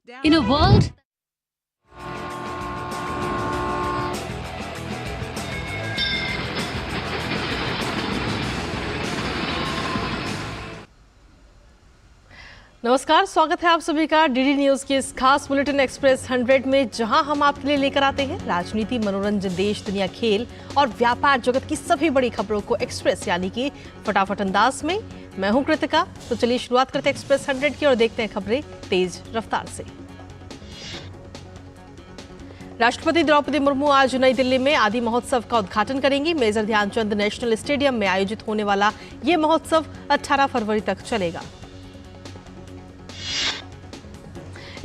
In a world नमस्कार, स्वागत है आप सभी का डीडी न्यूज के इस खास बुलेटिन एक्सप्रेस 100 में, जहां हम आपके लिए लेकर आते हैं राजनीति, मनोरंजन, देश दुनिया, खेल और व्यापार जगत की सभी बड़ी खबरों को एक्सप्रेस यानी कि फटाफट अंदाज में। मैं हूं कृतिका। तो चलिए शुरुआत करते हैं एक्सप्रेस 100 की और देखते हैं खबरें तेज रफ्तार से। राष्ट्रपति द्रौपदी मुर्मू आज नई दिल्ली में आदि महोत्सव का उद्घाटन करेंगी। मेजर ध्यानचंद नेशनल स्टेडियम में आयोजित होने वाला ये महोत्सव 18 फरवरी तक चलेगा।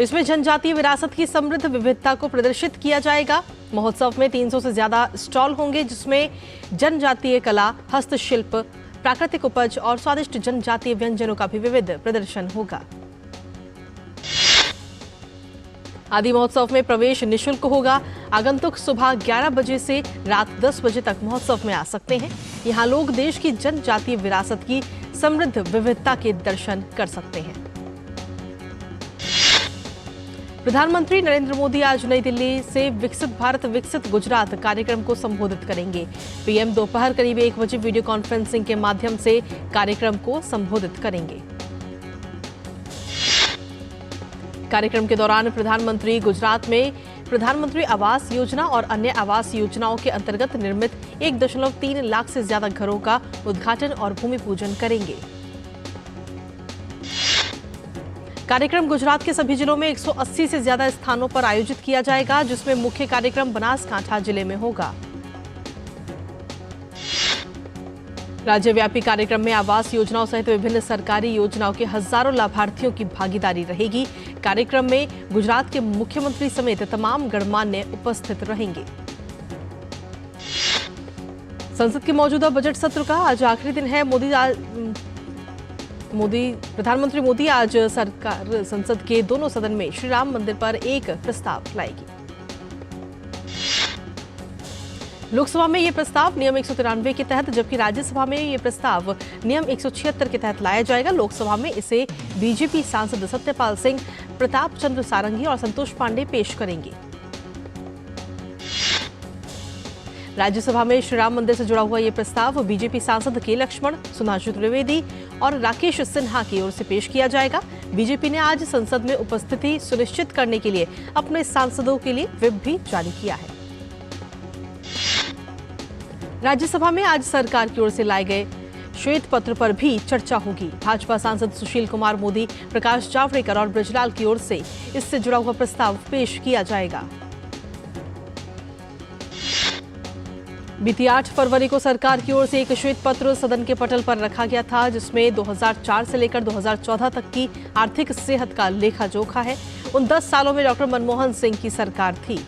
इसमें जनजातीय विरासत की समृद्ध विविधता को प्रदर्शित किया जाएगा। महोत्सव में 300 से ज्यादा स्टॉल होंगे, जिसमें जनजातीय कला, हस्तशिल्प, प्राकृतिक उपज और स्वादिष्ट जनजातीय व्यंजनों का भी विविध प्रदर्शन होगा। आदि महोत्सव में प्रवेश निःशुल्क होगा। आगंतुक सुबह 11 बजे से रात 10 बजे तक महोत्सव में आ सकते हैं। यहाँ लोग देश की जनजातीय विरासत की समृद्ध विविधता के दर्शन कर सकते हैं। प्रधानमंत्री नरेंद्र मोदी आज नई दिल्ली से विकसित भारत विकसित गुजरात कार्यक्रम को संबोधित करेंगे। पीएम दोपहर करीब 1 बजे वीडियो कॉन्फ्रेंसिंग के माध्यम से कार्यक्रम को संबोधित करेंगे। कार्यक्रम के दौरान प्रधानमंत्री गुजरात में प्रधानमंत्री आवास योजना और अन्य आवास योजनाओं के अंतर्गत निर्मित 1.3 लाख से ज्यादा घरों का उद्घाटन और भूमि पूजन करेंगे। कार्यक्रम गुजरात के सभी जिलों में 180 से ज्यादा स्थानों पर आयोजित किया जाएगा, जिसमें मुख्य कार्यक्रम बनासकांठा जिले में होगा। राज्यव्यापी कार्यक्रम में आवास योजनाओं सहित विभिन्न सरकारी योजनाओं के हजारों लाभार्थियों की भागीदारी रहेगी। कार्यक्रम में गुजरात के मुख्यमंत्री समेत तमाम गणमान्य उपस्थित रहेंगे। संसद के मौजूदा बजट सत्र का आज आखिरी दिन है। प्रधानमंत्री मोदी आज सरकार संसद के दोनों सदन में श्री राम मंदिर पर एक प्रस्ताव लाएगी। लोकसभा में यह प्रस्ताव नियम 193 के तहत, जबकि राज्यसभा में यह प्रस्ताव नियम 176 के तहत लाया जाएगा। लोकसभा में इसे बीजेपी सांसद सत्यपाल सिंह, प्रताप चंद्र सारंगी और संतोष पांडे पेश करेंगे। राज्यसभा में श्री राम मंदिर से जुड़ा हुआ यह प्रस्ताव बीजेपी सांसद के लक्ष्मण, सुधांशु त्रिवेदी और राकेश सिन्हा की ओर से पेश किया जाएगा। बीजेपी ने आज संसद में उपस्थिति सुनिश्चित करने के लिए अपने सांसदों के लिए व्हिप भी जारी किया है। राज्यसभा में आज सरकार की ओर से लाए गए श्वेत पत्र पर भी चर्चा होगी। भाजपा सांसद सुशील कुमार मोदी, प्रकाश जावड़ेकर और बृजलाल की ओर से इससे जुड़ा हुआ प्रस्ताव पेश किया जाएगा। बीती 8 फरवरी को सरकार की ओर से एक श्वेत पत्र सदन के पटल पर रखा गया था, जिसमें 2004 से लेकर 2014 तक की आर्थिक सेहत का लेखा जोखा है। उन 10 सालों में डॉक्टर मनमोहन सिंह की सरकार थी।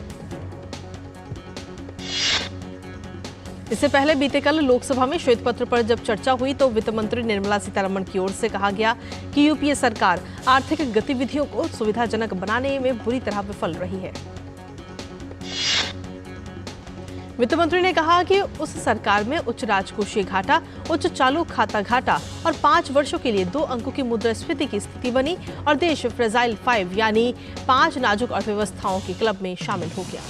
इससे पहले बीते कल लोकसभा में श्वेत पत्र पर जब चर्चा हुई तो वित्त मंत्री निर्मला सीतारमण की ओर से कहा गया कि यूपीए सरकार आर्थिक गतिविधियों को सुविधाजनक बनाने में बुरी तरह विफल रही है। वित्त मंत्री ने कहा कि उस सरकार में उच्च राजकोषीय घाटा, उच्च चालू खाता घाटा और 5 वर्षों के लिए 2 अंकों की मुद्रास्फीति की स्थिति बनी और देश फ्रेजाइल 5 यानी 5 नाजुक अर्थव्यवस्थाओं के क्लब में शामिल हो गया।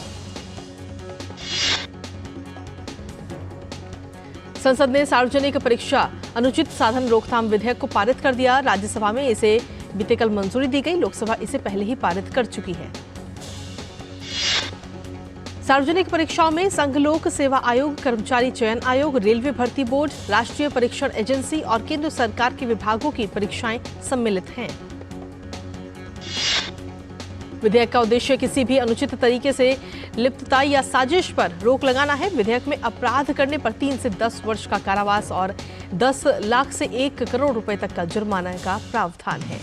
संसद ने सार्वजनिक परीक्षा अनुचित साधन रोकथाम विधेयक को पारित कर दिया। राज्यसभा में इसे बीते कल मंजूरी दी गई। लोकसभा इसे पहले ही पारित कर चुकी है। सार्वजनिक परीक्षाओं में संघ लोक सेवा आयोग, कर्मचारी चयन आयोग, रेलवे भर्ती बोर्ड, राष्ट्रीय परीक्षण एजेंसी और केंद्र सरकार के विभागों की परीक्षाएं सम्मिलित हैं। विधेयक का उद्देश्य किसी भी अनुचित तरीके से लिप्तता या साजिश पर रोक लगाना है। विधेयक में अपराध करने पर 3 से 10 वर्ष का कारावास और 10 लाख से 1 करोड़ रुपए तक का जुर्माना का प्रावधान है।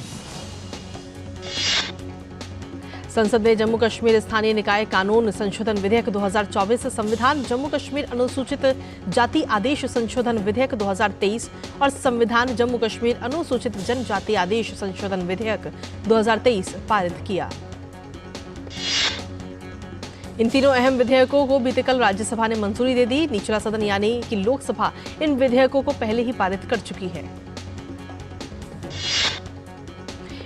संसद ने जम्मू कश्मीर स्थानीय निकाय कानून संशोधन विधेयक 2024, संविधान जम्मू कश्मीर अनुसूचित जाति आदेश संशोधन विधेयक 2023 और संविधान जम्मू कश्मीर अनुसूचित जनजाति आदेश संशोधन विधेयक 2023 पारित किया। इन तीनों अहम विधेयकों को बीते कल राज्यसभा ने मंजूरी दे दी। निचला सदन यानी कि लोकसभा इन विधेयकों को पहले ही पारित कर चुकी है।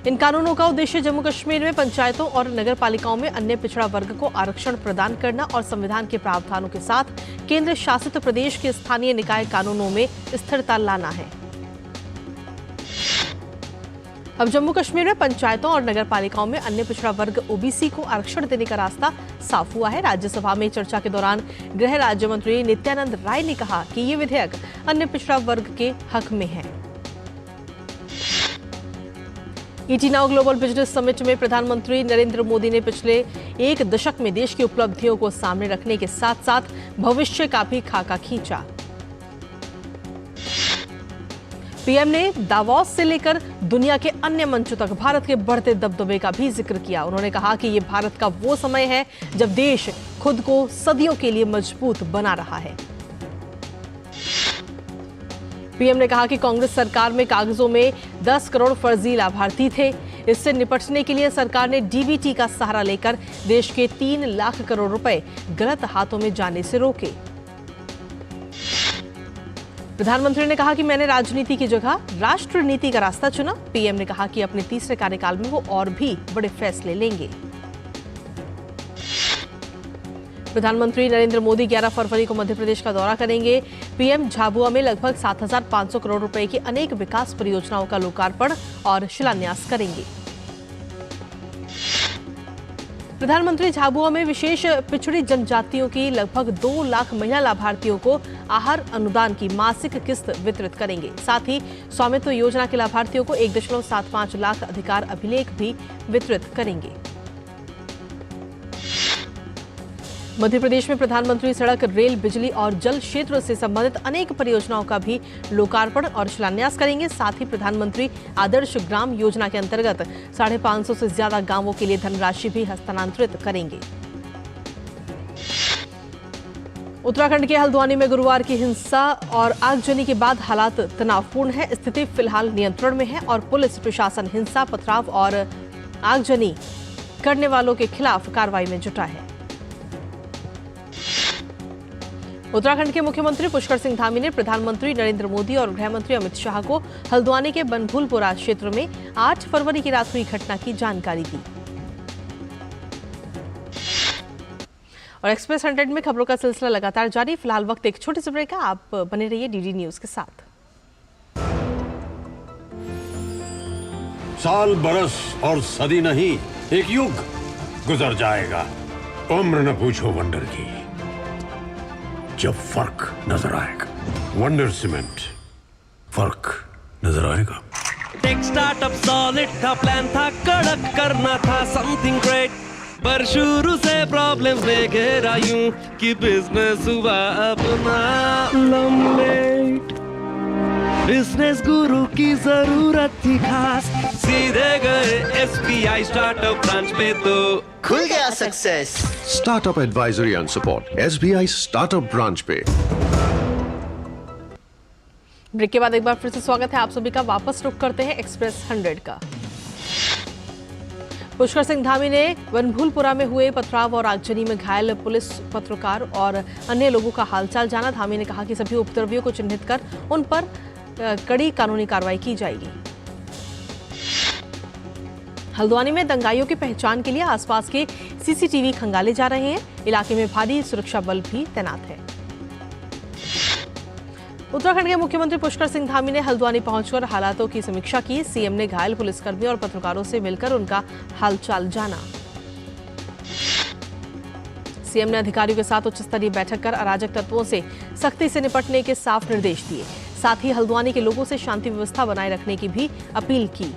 इन कानूनों का उद्देश्य जम्मू कश्मीर में पंचायतों और नगर पालिकाओं में अन्य पिछड़ा वर्ग को आरक्षण प्रदान करना और संविधान के प्रावधानों के साथ केंद्र शासित प्रदेश के स्थानीय निकाय कानूनों में स्थिरता लाना है। अब जम्मू कश्मीर में पंचायतों और नगर पालिकाओं में अन्य पिछड़ा वर्ग ओबीसी को आरक्षण देने का रास्ता साफ हुआ है। राज्यसभा में चर्चा के दौरान गृह राज्य मंत्री नित्यानंद राय ने कहा कि ये विधेयक अन्य पिछड़ा वर्ग के हक में है। ET now global business summit में प्रधानमंत्री नरेंद्र मोदी ने पिछले एक दशक में देश की उपलब्धियों को सामने रखने के साथ साथ भविष्य का भी खाका खींचा। पीएम ने दावोस से लेकर दुनिया के अन्य मंचों तक भारत के बढ़ते दबदबे का भी जिक्र किया। उन्होंने कहा कि ये भारत का वो समय है जब देश खुद को सदियों के लिए मजबूत बना रहा है। पीएम ने कहा कि कांग्रेस सरकार में कागजों में 10 करोड़ फर्जी लाभार्थी थे। इससे निपटने के लिए सरकार ने डीबीटी का सहारा लेकर देश के 3 लाख करोड़ रुपए गलत हाथों में जाने से रोके। प्रधानमंत्री ने कहा कि मैंने राजनीति की जगह राष्ट्र नीति का रास्ता चुना। पीएम ने कहा कि अपने तीसरे कार्यकाल में वो और भी बड़े फैसले लेंगे। प्रधानमंत्री नरेंद्र मोदी 11 फरवरी को मध्य प्रदेश का दौरा करेंगे। पीएम झाबुआ में लगभग 7,500 करोड़ रुपए की अनेक विकास परियोजनाओं का लोकार्पण और शिलान्यास करेंगे। प्रधानमंत्री झाबुआ में विशेष पिछड़ी जनजातियों की लगभग 2 लाख महिला लाभार्थियों को आहार अनुदान की मासिक किस्त वितरित करेंगे। साथ ही स्वामित्व योजना के लाभार्थियों को 1.75 लाख अधिकार अभिलेख भी वितरित करेंगे। मध्य प्रदेश में प्रधानमंत्री सड़क, रेल, बिजली और जल क्षेत्र से संबंधित अनेक परियोजनाओं का भी लोकार्पण और शिलान्यास करेंगे। साथ ही प्रधानमंत्री आदर्श ग्राम योजना के अंतर्गत 550 से ज्यादा गांवों के लिए धनराशि भी हस्तांतरित करेंगे। उत्तराखंड के हल्द्वानी में गुरुवार की हिंसा और आगजनी के बाद हालात तनावपूर्ण है। स्थिति फिलहाल नियंत्रण में है और पुलिस प्रशासन हिंसा, पथराव और आगजनी करने वालों के खिलाफ कार्रवाई में जुटा है। उत्तराखंड के मुख्यमंत्री पुष्कर सिंह धामी ने प्रधानमंत्री नरेंद्र मोदी और गृह मंत्री अमित शाह को हल्द्वानी के बनभूलपुरा क्षेत्र में 8 फरवरी की रात हुई घटना की जानकारी दी। और एक्सप्रेस 100 में खबरों का सिलसिला लगातार जारी। फिलहाल वक्त एक छोटे से ब्रेक का, आप बने रहिए डीडी न्यूज के साथ। साल, बरस और सदी नहीं, एक युग गुजर जाएगा। उम्र न पूछो वंडर की, जब फर्क नजर आएगा। वंडर सीमेंट, फर्क नजर आएगा। टेक स्टार्टअप सॉलिड था, प्लान था कड़क, करना था समथिंग ग्रेट, पर शुरू से प्रॉब्लम में घेरा यूं कि बिजनेस हुआ अपना लम्बेट। बिजनेस गुरु की जरूरत थी खास, सीधे गए SBI स्टार्टअप ब्रांच पे तो खुल गया success. Startup advisory and support SBI startup branch पे। ब्रेक के बाद एक बार फिर से स्वागत है आप सभी का। वापस रुक करते हैं एक्सप्रेस 100 का। पुष्कर सिंह धामी ने बनभूलपुरा में हुए पथराव और आगजनी में घायल पुलिस, पत्रकार और अन्य लोगों का हालचाल जाना। धामी ने कहा कि सभी उपद्रवियों को चिन्हित कर उन पर कड़ी कानूनी कार्रवाई की जाएगी। हल्द्वानी में दंगाइयों की पहचान के लिए आसपास के सीसीटीवी खंगाले जा रहे हैं। इलाके में भारी सुरक्षा बल भी तैनात है। उत्तराखंड के मुख्यमंत्री पुष्कर सिंह धामी ने हल्द्वानी पहुंचकर हालातों की समीक्षा की। सीएम ने घायल पुलिसकर्मियों और पत्रकारों से मिलकर उनका हालचाल जाना। सीएम ने अधिकारियों के साथ उच्च स्तरीय बैठक कर अराजक तत्वों से सख्ती से निपटने के साफ निर्देश दिए। साथ ही हल्द्वानी के लोगों से शांति व्यवस्था बनाए रखने की भी अपील की।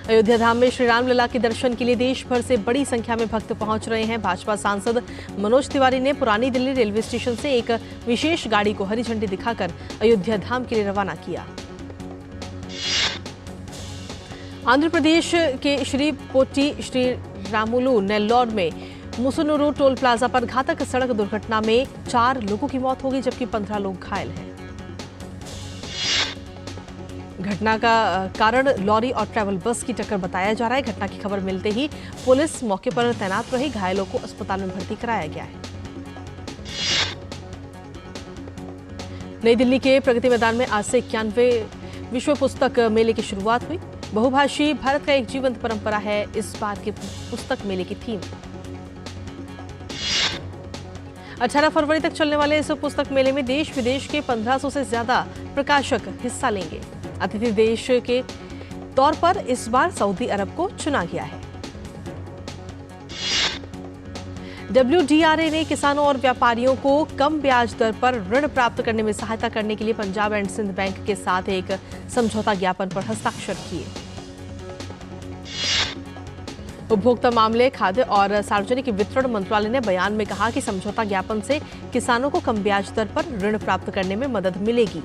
अयोध्या धाम में श्री रामलला के दर्शन के लिए देश भर से बड़ी संख्या में भक्त पहुंच रहे हैं। भाजपा सांसद मनोज तिवारी ने पुरानी दिल्ली रेलवे स्टेशन से एक विशेष गाड़ी को हरी झंडी दिखाकर अयोध्या धाम के लिए रवाना किया। आंध्र प्रदेश के श्री पोटी श्री रामुलु नेल्लोर में मुसुनुरु टोल प्लाजा पर घातक सड़क दुर्घटना में 4 लोगों की मौत हो गई जबकि 15 लोग घायल हैं। घटना का कारण लॉरी और ट्रैवल बस की टक्कर बताया जा रहा है। घटना की खबर मिलते ही पुलिस मौके पर तैनात रही। घायलों को अस्पताल में भर्ती कराया गया है। नई दिल्ली के प्रगति मैदान में आज से 91 विश्व पुस्तक मेले की शुरुआत हुई। बहुभाषी भारत का एक जीवंत परंपरा है इस बार के पुस्तक मेले की थीम। 18 फरवरी तक चलने वाले इस पुस्तक मेले में देश विदेश के 1500 से ज्यादा प्रकाशक हिस्सा लेंगे। अतिथि देश के तौर पर इस बार सऊदी अरब को चुना गया है। WDRA ने किसानों और व्यापारियों को कम ब्याज दर पर ऋण प्राप्त करने में सहायता करने के लिए पंजाब एंड सिंध बैंक के साथ एक समझौता ज्ञापन पर हस्ताक्षर किए। उपभोक्ता मामले, खाद्य और सार्वजनिक वितरण मंत्रालय ने बयान में कहा कि समझौता ज्ञापन से किसानों को कम ब्याज दर पर ऋण प्राप्त करने में मदद मिलेगी।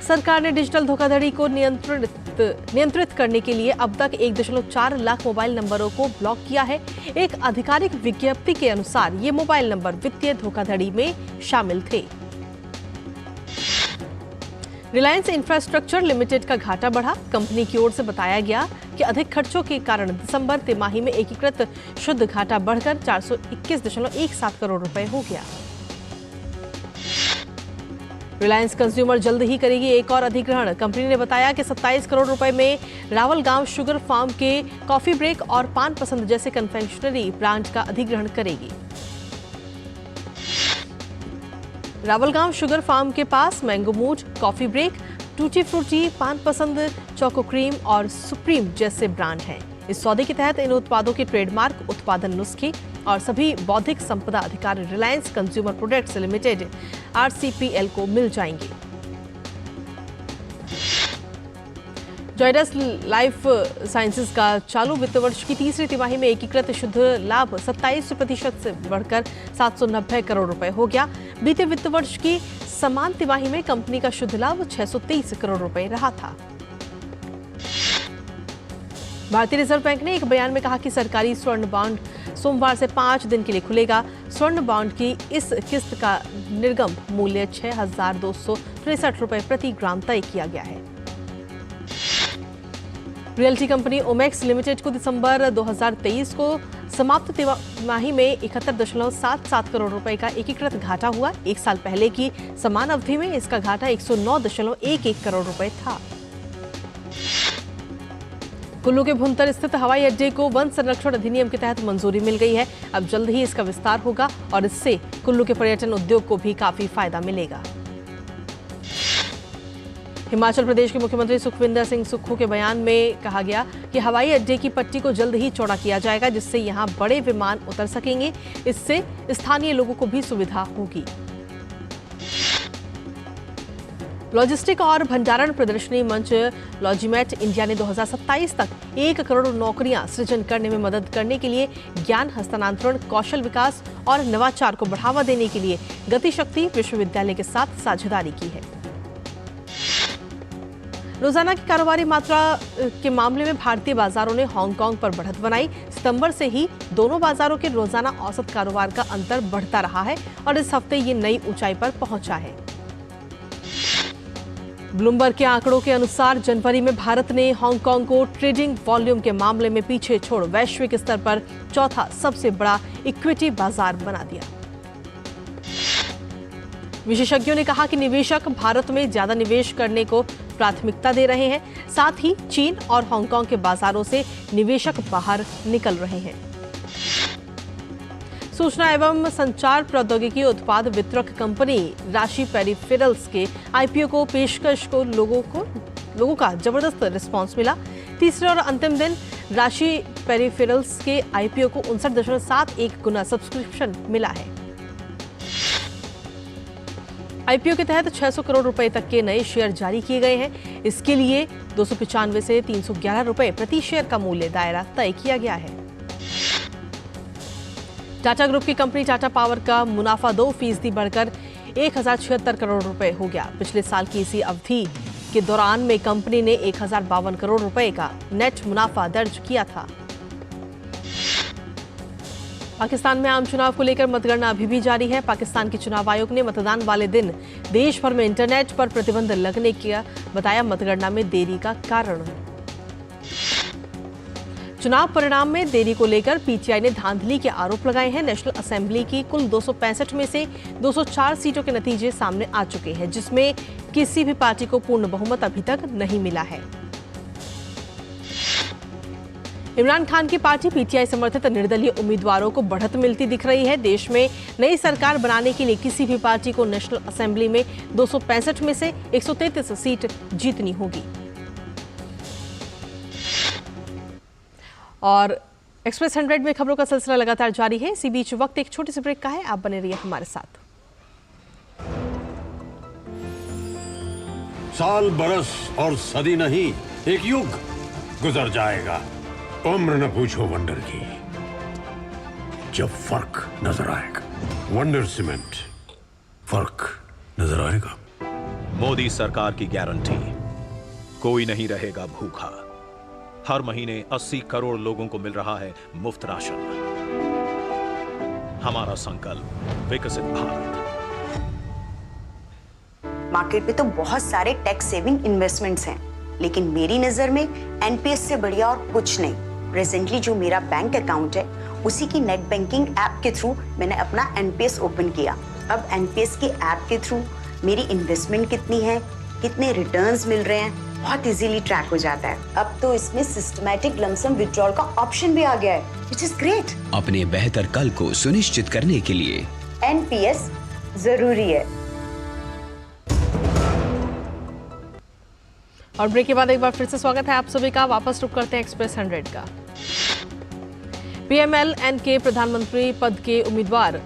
सरकार ने डिजिटल धोखाधड़ी को नियंत्रित करने के लिए अब तक 1.4 लाख मोबाइल नंबरों को ब्लॉक किया है। एक आधिकारिक विज्ञप्ति के अनुसार ये मोबाइल नंबर वित्तीय धोखाधड़ी में शामिल थे। रिलायंस इंफ्रास्ट्रक्चर लिमिटेड का घाटा बढ़ा। कंपनी की ओर से बताया गया कि अधिक खर्चों के कारण दिसंबर तिमाही में एकीकृत शुद्ध घाटा बढ़कर 421.17 करोड़ रुपए हो गया। रिलायंस कंज्यूमर जल्द ही करेगी एक और अधिग्रहण। कंपनी ने बताया कि 27 करोड़ रुपए में रावल गांव शुगर फार्म के कॉफी ब्रेक और पान पसंद जैसे कन्फेक्शनरी ब्रांड का अधिग्रहण करेगी। रावल गांव शुगर फार्म के पास Mango Mood, Coffee Break, Tutti Frutti, Pan Pasand, Choco Cream और सुप्रीम जैसे ब्रांड हैं। इस सौदे के तहत इन उत्पादों के ट्रेडमार्क, उत्पादन नुस्खे और सभी बौद्धिक संपदा अधिकार Reliance consumer products limited RCPL को मिल जाएंगे। जायडस लाइफ साइंसेज का चालू वित्त वर्ष की तीसरी तिमाही में एकीकृत शुद्ध लाभ 27% से बढ़कर 790 करोड़ रुपए हो गया। बीते वित्त वर्ष की समान तिमाही में कंपनी का शुद्ध लाभ 623 करोड़ रुपए रहा था। भारतीय रिजर्व बैंक ने एक बयान में कहा कि सरकारी स्वर्ण बॉन्ड सोमवार से 5 दिन के लिए खुलेगा। स्वर्ण बॉन्ड की इस किस्त का निर्गम मूल्य 6,263 रुपए प्रति ग्राम तय किया गया है। रियल्टी कंपनी ओमेक्स लिमिटेड को दिसंबर 2023 को समाप्त तिमाही में 71.77 करोड़ रुपए का एकीकृत घाटा हुआ। एक साल पहले की समान अवधि में इसका घाटा 109.11 करोड़ रुपए था। कुल्लू के भुंतर स्थित हवाई अड्डे को वन संरक्षण अधिनियम के तहत मंजूरी मिल गई है। अब जल्द ही इसका विस्तार होगा और इससे कुल्लू के पर्यटन उद्योग को भी काफी फायदा मिलेगा। हिमाचल प्रदेश के मुख्यमंत्री सुखविंदर सिंह सुक्खू के बयान में कहा गया कि हवाई अड्डे की पट्टी को जल्द ही चौड़ा किया जाएगा, जिससे यहां बड़े विमान उतर सकेंगे। इससे स्थानीय लोगों को भी सुविधा होगी। लॉजिस्टिक और भंडारण प्रदर्शनी मंच लॉजिमेट इंडिया ने 2027 तक 1 करोड़ नौकरियां सृजन करने में मदद करने के लिए ज्ञान हस्तांतरण, कौशल विकास और नवाचार को बढ़ावा देने के लिए गतिशक्ति विश्वविद्यालय के साथ साझेदारी की है। रोजाना की कारोबारी मात्रा के मामले में भारतीय बाजारों ने हांगकांग पर बढ़त बनाई। सितंबर से ही दोनों बाजारों के रोजाना औसत कारोबार का अंतर बढ़ता रहा है और इस हफ्ते ये नई ऊंचाई पर पहुंचा है। ब्लूमबर्ग के आंकड़ों के अनुसार जनवरी में भारत ने हांगकांग को ट्रेडिंग वॉल्यूम के मामले में पीछे छोड़ वैश्विक स्तर पर चौथा सबसे बड़ा इक्विटी बाजार बना दिया। विशेषज्ञों ने कहा कि निवेशक भारत में ज्यादा निवेश करने को प्राथमिकता दे रहे हैं। साथ ही चीन और हांगकांग के बाजारों से निवेशक बाहर निकल रहे हैं। सूचना एवं संचार प्रौद्योगिकी उत्पाद वितरक कंपनी राशि पेरिफेरल्स के IPO को पेशकश को लोगों का जबरदस्त रिस्पांस मिला। तीसरे और अंतिम दिन राशि पेरिफेरल्स के IPO को 59.71 गुना सब्सक्रिप्शन मिला है। IPO के तहत 600 करोड़ रुपए तक के नए शेयर जारी किए गए हैं। इसके लिए 295 से 311 रुपए प्रति शेयर का मूल्य दायरा तय किया गया है। टाटा ग्रुप की कंपनी टाटा पावर का मुनाफा 2% बढ़कर 1076 करोड़ रुपए हो गया। पिछले साल की इसी अवधि के दौरान में कंपनी ने 1052 करोड़ रुपए का नेट मुनाफा दर्ज किया था। पाकिस्तान में आम चुनाव को लेकर मतगणना अभी भी जारी है। पाकिस्तान के चुनाव आयोग ने मतदान वाले दिन देश भर में इंटरनेट पर प्रतिबंध लगने का बताया मतगणना में देरी का कारण। चुनाव परिणाम में देरी को लेकर PTI ने धांधली के आरोप लगाए हैं। नेशनल असेंबली की कुल 265 में से 204 सीटों के नतीजे सामने आ चुके हैं, जिसमें किसी भी पार्टी को पूर्ण बहुमत अभी तक नहीं मिला है। इमरान खान की पार्टी पीटीआई समर्थित निर्दलीय उम्मीदवारों को बढ़त मिलती दिख रही है। देश में नई सरकार बनाने के लिए किसी भी पार्टी को नेशनल असेंबली में 265 में से 133 सीट जीतनी होगी। और एक्सप्रेस 100 में खबरों का सिलसिला लगातार जारी है। इसी बीच वक्त एक छोटी सी ब्रेक का है, आप बने रहिए हमारे साथ। साल बरस और सदी नहीं, एक युग गुजर जाएगा। उम्र न पूछो वंडर की, जब फर्क नजर आएगा। वंडर सीमेंट, फर्क नजर आएगा। मोदी सरकार की गारंटी, कोई नहीं रहेगा भूखा। हर महीने 80 करोड़ लोगों को मिल रहा है मुफ्त राशन। हमारा संकल्प, विकसित भारत। मार्केट पे तो बहुत सारे टैक्स सेविंग इन्वेस्टमेंट्स हैं, लेकिन मेरी नजर में एनपीएस से बढ़िया और कुछ नहीं। प्रेजेंटली जो मेरा बैंक अकाउंट है, उसी की नेट बैंकिंग ऐप के थ्रू मैंने अपना एनपीएस ओपन किया। अब एनपीएस के ऐप के थ्रू मेरी इन्वेस्टमेंट कितनी है, कितने रिटर्न्स मिल रहे हैं, बहुत इजीली ट्रैक हो जाता है। अब तो इसमें सिस्टमैटिक लमसम विड्रॉल का ऑप्शन भी आ गया है, व्हिच इज ग्रेट। अपने बेहतर कल को सुनिश्चित करने के लिए एनपीएस जरूरी है। और ब्रेक के बाद एक बार फिर से स्वागत है आप सभी का। वापस रुक करते हैं एक्सप्रेस 100 का। पीएमएल-एन के प्रधानमंत्री पद के उम्मीदवार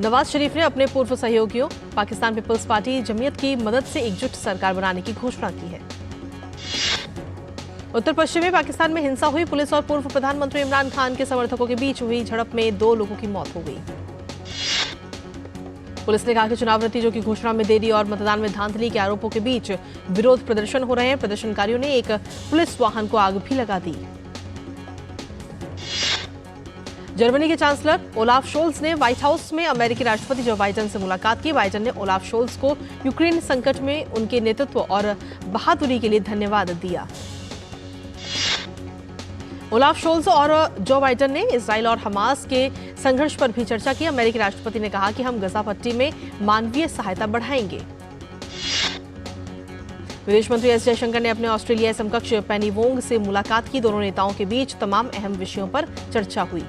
नवाज शरीफ ने अपने पूर्व सहयोगियों पाकिस्तान पीपल्स पार्टी जमीयत की मदद से एकजुट सरकार बनाने की घोषणा की है। उत्तर पश्चिमी पाकिस्तान में हिंसा हुई। पुलिस और पूर्व प्रधानमंत्री इमरान खान के समर्थकों के बीच हुई झड़प में 2 लोगों की मौत हो गई। पुलिस ने कहा कि चुनाव नतीजों की घोषणा में देरी और मतदान में धांधली के आरोपों के बीच विरोध प्रदर्शन हो रहे हैं। प्रदर्शनकारियों ने एक पुलिस वाहन को आग भी लगा दी। जर्मनी के चांसलर ओलाफ शोल्स ने व्हाइट हाउस में अमेरिकी राष्ट्रपति जो बाइडेन से मुलाकात की। बाइडेन ने ओलाफ शोल्स को यूक्रेन संकट में उनके नेतृत्व और बहादुरी के लिए धन्यवाद दिया। ओलाफ शोल्स और जो बाइडेन ने इजराइल और हमास के संघर्ष पर भी चर्चा की। अमेरिकी राष्ट्रपति ने कहा कि हम गजा पट्टी में मानवीय सहायता बढ़ाएंगे। विदेश मंत्री एस जयशंकर ने अपने ऑस्ट्रेलियाई समकक्ष पेनी वोंग से मुलाकात की। दोनों नेताओं के बीच तमाम अहम विषयों पर चर्चा हुई।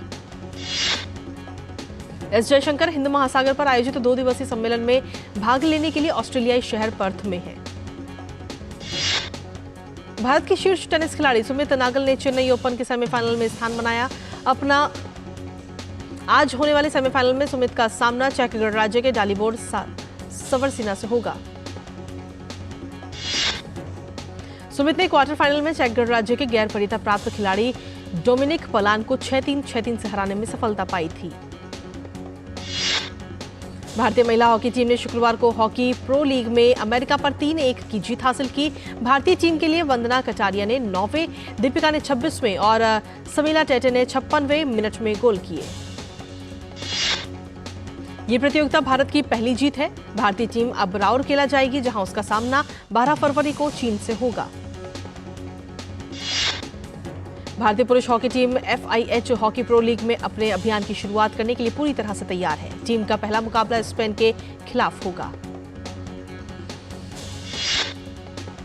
एस जयशंकर हिंद महासागर पर आयोजित 2 दिवसीय सम्मेलन में भाग लेने के लिए ऑस्ट्रेलियाई शहर पर्थ में हैं। भारत की शीर्ष टेनिस खिलाड़ी सुमित नागल ने चेन्नई ओपन के सेमीफाइनल में स्थान बनाया। आज होने वाले सेमीफाइनल में सुमित का सामना चेक गणराज्य के डालिबोर सवरसिना से होगा। सुमित ने क्वार्टर फाइनल में चेक गणराज्य के गैर वरीयता प्राप्त खिलाड़ी डोमिनिक पलान को 6-3, 6-3 से हराने में सफलता पाई थी। भारतीय महिला हॉकी टीम ने शुक्रवार को हॉकी प्रो लीग में अमेरिका पर 3-1 की जीत हासिल की। भारतीय टीम के लिए वंदना कटारिया ने 9वें, दीपिका ने 26वें और समीला टेटे ने 56वें मिनट में गोल किए। ये प्रतियोगिता भारत की पहली जीत है। भारतीय टीम अब राउरकेला जाएगी, जहां उसका सामना 12 फरवरी को चीन से होगा। भारतीय पुरुष hockey team FIH hockey pro league में अपने अभियान की शुरुआत करने के लिए पूरी तरह से तैयार है। टीम का पहला मुकाबला स्पेन के खिलाफ होगा।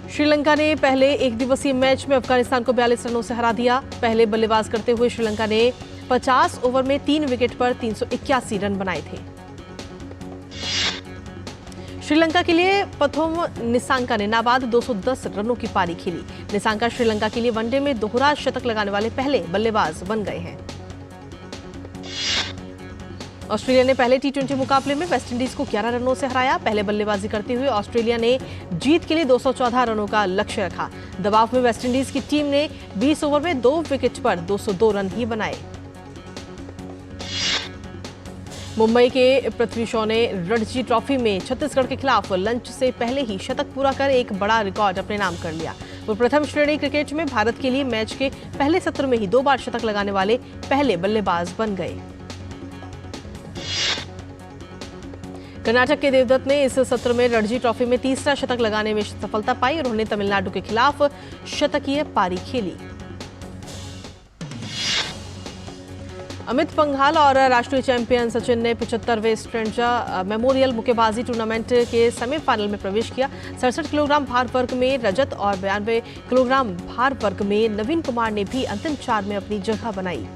श्रीलंका ने पहले एक दिवसीय मैच में अफगानिस्तान को 42 रनों से हरा दिया। पहले बल्लेबाज करते हुए श्रीलंका ने 50 ओवर में 3 विकेट पर 381 रन बनाए थे। श्रीलंका के लिए पथोम निसांका ने नाबाद 210 रनों की पारी खेली। निसांका श्रीलंका के लिए वनडे में दोहरा शतक लगाने वाले पहले बल्लेबाज बन गए हैं। ऑस्ट्रेलिया ने पहले T20 मुकाबले में वेस्टइंडीज को 11 रनों से हराया। पहले बल्लेबाजी करते हुए ऑस्ट्रेलिया ने जीत के लिए 214 रनों का लक्ष्य रखा। दबाव में वेस्टइंडीज की टीम ने 20 ओवर में 2 विकेट पर 202 रन ही बनाए। मुंबई के पृथ्वी शॉ ने रणजी ट्रॉफी में छत्तीसगढ़ के खिलाफ लंच से पहले ही शतक पूरा कर एक बड़ा रिकॉर्ड अपने नाम कर लिया। वो प्रथम श्रेणी क्रिकेट में भारत के लिए मैच के पहले सत्र में ही 2 बार शतक लगाने वाले पहले बल्लेबाज बन गए। कर्नाटक के देवदत्त ने इस सत्र में रणजी ट्रॉफी में तीसरा शतक लगाने में सफलता पाई और उन्होंने तमिलनाडु के खिलाफ शतकीय पारी खेली। अमित पंघाल और राष्ट्रीय चैंपियन सचिन ने 75वें स्ट्रेंजा मेमोरियल मुक्केबाजी टूर्नामेंट के सेमीफाइनल में प्रवेश किया। 67 किलोग्राम भार वर्ग में रजत और 92 किलोग्राम भार वर्ग में नवीन कुमार ने भी अंतिम 4 में अपनी जगह बनाई।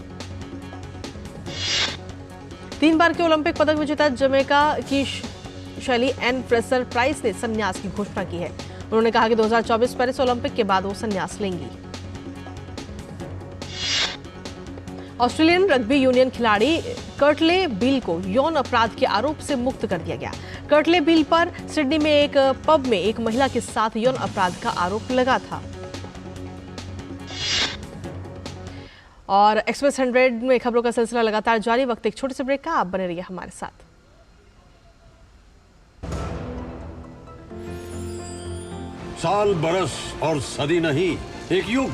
3 बार के ओलंपिक पदक विजेता जमैका की शैली एन फ्रेजर प्राइस ने संन्यास की घोषणा की है। उन्होंने कहा कि 2024 पेरिस ओलंपिक के बाद वो संन्यास लेंगी। ऑस्ट्रेलियन रग्बी यूनियन खिलाड़ी कर्टले बील को यौन अपराध के आरोप से मुक्त कर दिया गया। कर्टले बील पर सिडनी में एक पब में एक महिला के साथ यौन अपराध का आरोप लगा था। और एक्सप्रेस 100 में खबरों का सिलसिला लगातार जारी। वक्त एक छोटे से ब्रेक का, आप बने रहिए हमारे साथ। साल बरस और सदी नहीं, एक युग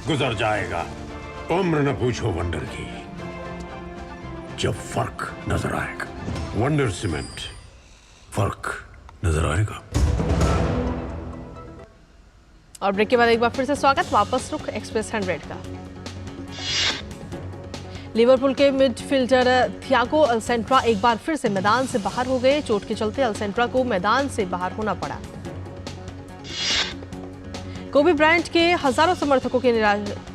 गुजर जाएगा। उम्र न पूछो वंडर की, जब फर्क नजर आएगा। वंडर सीमेंट, फर्क नजर आएगा। और ब्रेक के बाद एक बार फिर से स्वागत। वापस रुख एक्सप्रेस 100 का। लिवरपूल के मिडफील्डर थियागो अल्सेंट्रा एक बार फिर से मैदान से बाहर हो गए। चोट के चलते अल्सेंट्रा को मैदान से बाहर होना पड़ा। कोबी ब्रायंट के हजारों समर्थकों के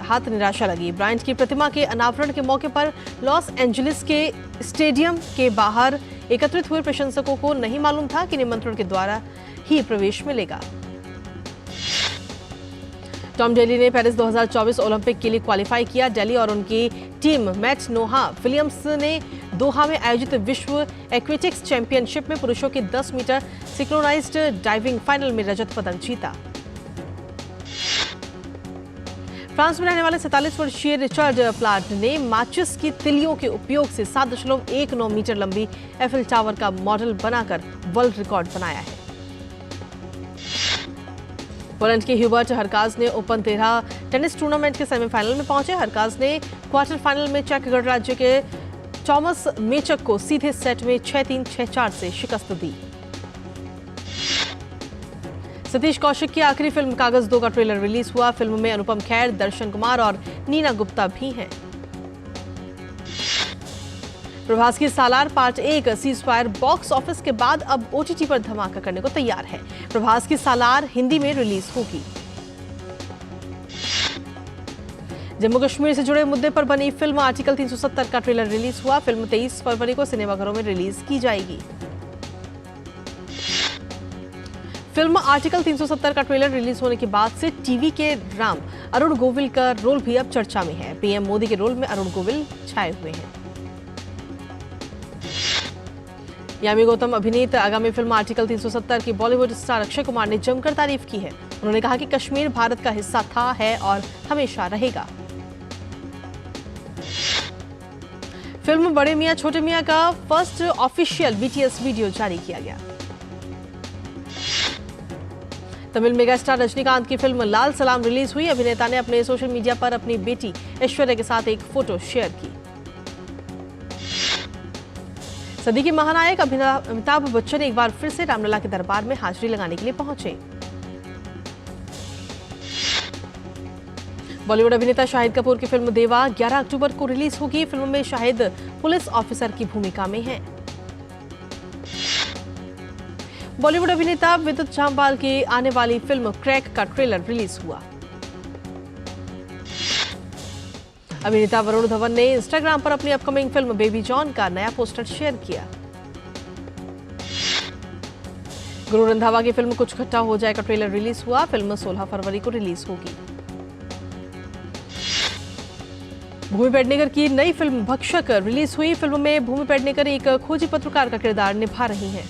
हाथ निराशा लगी। ब्रायंट की प्रतिमा के अनावरण के मौके पर लॉस एंजलिस के स्टेडियम के बाहर एकत्रित हुए प्रशंसकों को नहीं मालूम था कि निमंत्रण के द्वारा ही प्रवेश मिलेगा। टॉम डेली ने पेरिस 2024 ओलंपिक के लिए क्वालिफाई किया। डेली और उनकी टीम मैट नोहा विलियम्स ने दोहा में आयोजित विश्व एक्वेटिक्स चैंपियनशिप में पुरुषों के 10 मीटर सिंक्रोनाइज्ड डाइविंग फाइनल में रजत पदक जीता। फ्रांस में रहने वाले 47 वर्षीय रिचर्ड प्लाट ने माचिस की तिलियों के उपयोग से 7.19 मीटर लंबी एफिल टावर का मॉडल बनाकर वर्ल्ड रिकॉर्ड बनाया है। पोलैंड के ह्यूबर्ट हरकाज ने ओपन 13 टेनिस टूर्नामेंट के सेमीफाइनल में पहुंचे। हरकाज ने क्वार्टर फाइनल में चेक गणराज्य के टॉमस मेचक को सीधे सेट में 6-3, 6-4 से शिकस्त दी। सतीश कौशिक की आखिरी फिल्म कागज 2 का ट्रेलर रिलीज हुआ। फिल्म में अनुपम खेर, दर्शन कुमार और नीना गुप्ता भी हैं। प्रभास की सालार पार्ट 1 सीजफायर बॉक्स ऑफिस के बाद अब ओटीटी पर धमाका करने को तैयार है। प्रभास की सालार हिंदी में रिलीज होगी। जम्मू कश्मीर से जुड़े मुद्दे पर बनी फिल्म आर्टिकल 370 का ट्रेलर रिलीज हुआ। फिल्म 23 फरवरी को सिनेमाघरों में रिलीज की जाएगी। फिल्म आर्टिकल 370 का ट्रेलर रिलीज होने के बाद से टीवी के राम अरुण गोविल का रोल भी अब चर्चा में है। पीएम मोदी के रोल में अरुण गोविल छाए हुए हैं। यामी गौतम अभिनीत आगामी फिल्म आर्टिकल 370 की बॉलीवुड स्टार अक्षय कुमार ने जमकर तारीफ की है। उन्होंने कहा कि कश्मीर भारत का हिस्सा था, है और हमेशा रहेगा। फिल्म बड़े मियां छोटे मियां का फर्स्ट ऑफिशियल बीटीएस वीडियो जारी किया गया। तमिल मेगास्टार रजनीकांत की फिल्म लाल सलाम रिलीज हुई। अभिनेता ने अपने सोशल मीडिया पर अपनी बेटी ऐश्वर्या के साथ एक फोटो शेयर की। सदी के महानायक अमिताभ बच्चन एक बार फिर से रामलला के दरबार में हाजिरी लगाने के लिए पहुंचे। बॉलीवुड अभिनेता शाहिद कपूर की फिल्म देवा 11 अक्टूबर को रिलीज होगी। फिल्म में शाहिद पुलिस ऑफिसर की भूमिका में हैं। बॉलीवुड अभिनेता विद्युत जामवाल की आने वाली फिल्म क्रैक का ट्रेलर रिलीज हुआ। अभिनेता वरुण धवन ने इंस्टाग्राम पर अपनी अपकमिंग फिल्म बेबी जॉन का नया पोस्टर शेयर किया। गुरु रंधावा की फिल्म कुछ खट्टा हो जाए का ट्रेलर रिलीज हुआ। फिल्म 16 फरवरी को रिलीज होगी। भूमि पेडनेकर की नई फिल्म भक्षक रिलीज हुई। फिल्म में भूमि पेडनेकर एक खोजी पत्रकार का किरदार निभा रही हैं।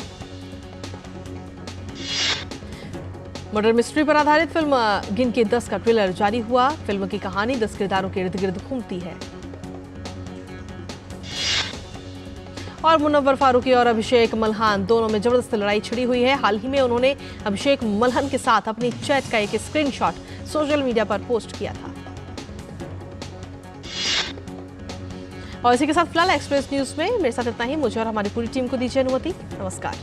मर्डर मिस्ट्री पर आधारित फिल्म गिन के 10 का ट्रेलर जारी हुआ। फिल्म की कहानी 10 किरदारों के इर्द गिर्द घूमती है। और मुनव्वर फारूकी और अभिषेक मल्हान दोनों में जबरदस्त लड़ाई छिड़ी हुई है। हाल ही में उन्होंने अभिषेक मल्हान के साथ अपनी चैट का एक स्क्रीनशॉट सोशल मीडिया पर पोस्ट किया था। और इसी के साथ फिलहाल एक्सप्रेस न्यूज में मेरे साथ इतना ही। मुझे और हमारी पूरी टीम को दीजिए अनुमति। नमस्कार।